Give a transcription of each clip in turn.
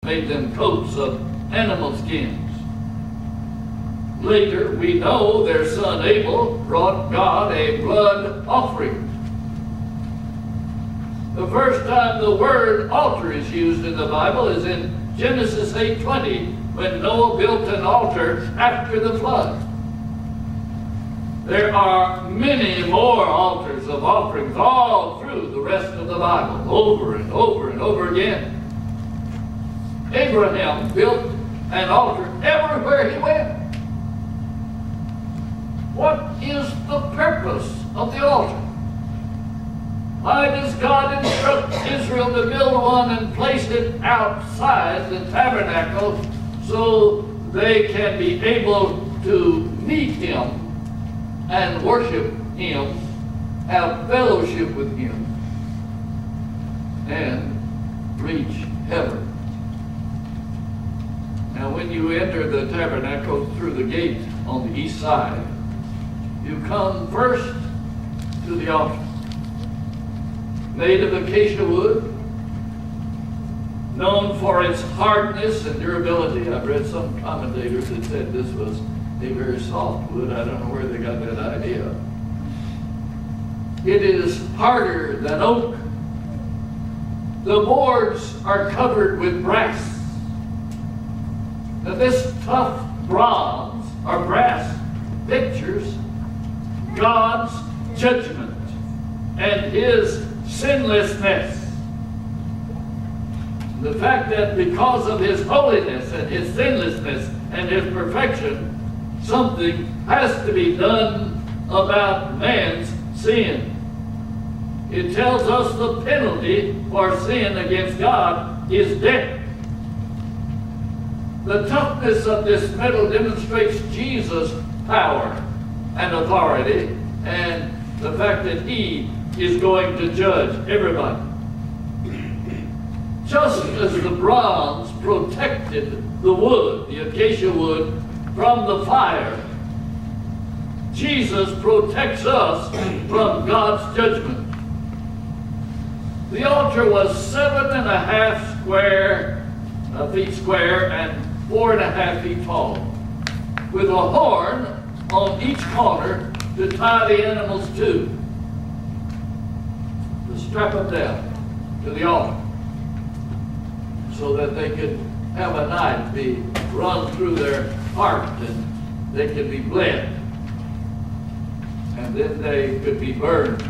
made them coats of animal skins. Later, we know their son Abel brought God a blood offering. The first time the word altar is used in the Bible is in Genesis 8:20, when Noah built an altar after the flood. There are many more altars of offerings all through the rest of the Bible, over and over and over again. Abraham built an altar everywhere he went. What is the purpose of the altar? Why does God instruct Israel to build one and place it outside the tabernacle so they can be able to meet Him and worship Him, have fellowship with Him, and reach heaven? Now, when you enter the tabernacle through the gate on the east side, you come first to the altar, made of acacia wood, known for its hardness and durability. I've read some commentators that said this was a very soft wood. I don't know where they got that idea. It is harder than oak. The boards are covered with brass. Now, this tough bronze or brass pictures God's judgment and His sinlessness. The fact that because of His holiness and His sinlessness and His perfection, something has to be done about man's sin. It tells us the penalty for sin against God is death. The toughness of this metal demonstrates Jesus' power and authority, and the fact that He is going to judge everybody. Just as the bronze protected the wood, the acacia wood, from the fire, Jesus protects us from God's judgment. The altar was 7.5 feet square and 4.5 feet tall, with a horn on each corner to tie the animals to strap them down to the altar so that they could have a knife be run through their heart and they could be bled, and then they could be burned.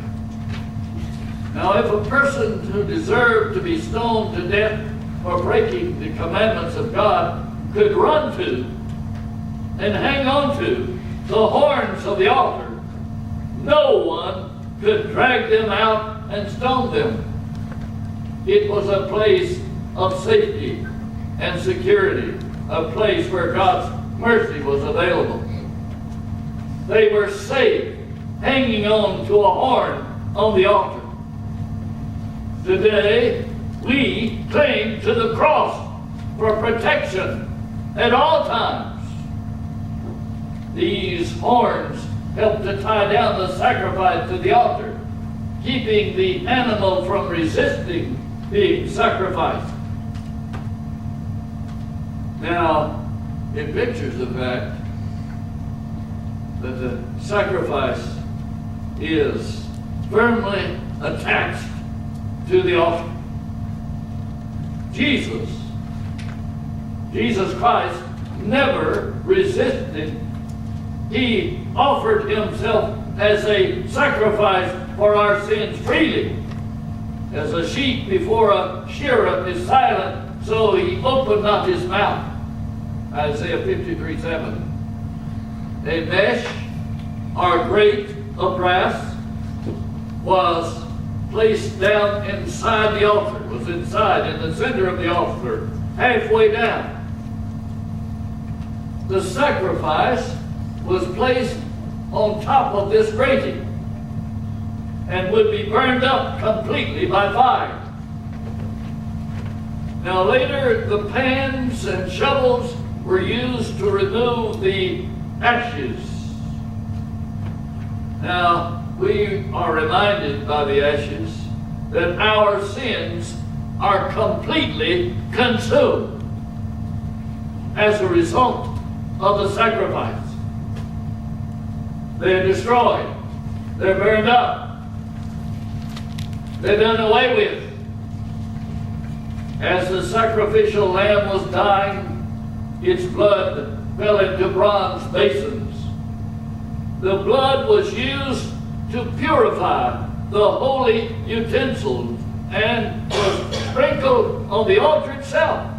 Now, if a person who deserved to be stoned to death for breaking the commandments of God could run to and hang on to the horns of the altar, no one could drag them out and stone them. It was a place of safety and security, a place where God's mercy was available. They were safe hanging on to a horn on the altar. Today, we cling to the cross for protection at all times. These horns help to tie down the sacrifice to the altar, keeping the animal from resisting being sacrificed. Now, it pictures the fact that the sacrifice is firmly attached to the altar. Jesus Christ never resisted. He offered Himself as a sacrifice for our sins freely. As a sheep before a shearer is silent, so He opened not His mouth. Isaiah 53:7. A mesh or grate of brass was placed down inside the altar, was inside in the center of the altar, halfway down. The sacrifice was placed on top of this grating and would be burned up completely by fire. Now later, the pans and shovels were used to remove the ashes. Now, we are reminded by the ashes that our sins are completely consumed. as a result of the sacrifice. They're destroyed. They're burned up. They're done away with. As the sacrificial lamb was dying, its blood fell into bronze basins. The blood was used to purify the holy utensils and was sprinkled on the altar itself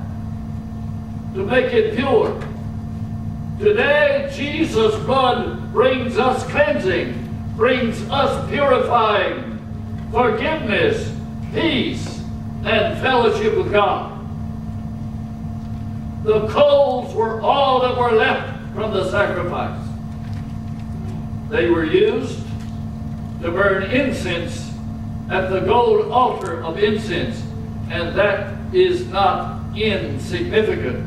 to make it pure. Today, Jesus' blood brings us cleansing, brings us purifying, forgiveness, peace, and fellowship with God. The coals were all that were left from the sacrifice. They were used to burn incense at the gold altar of incense, and that is not insignificant.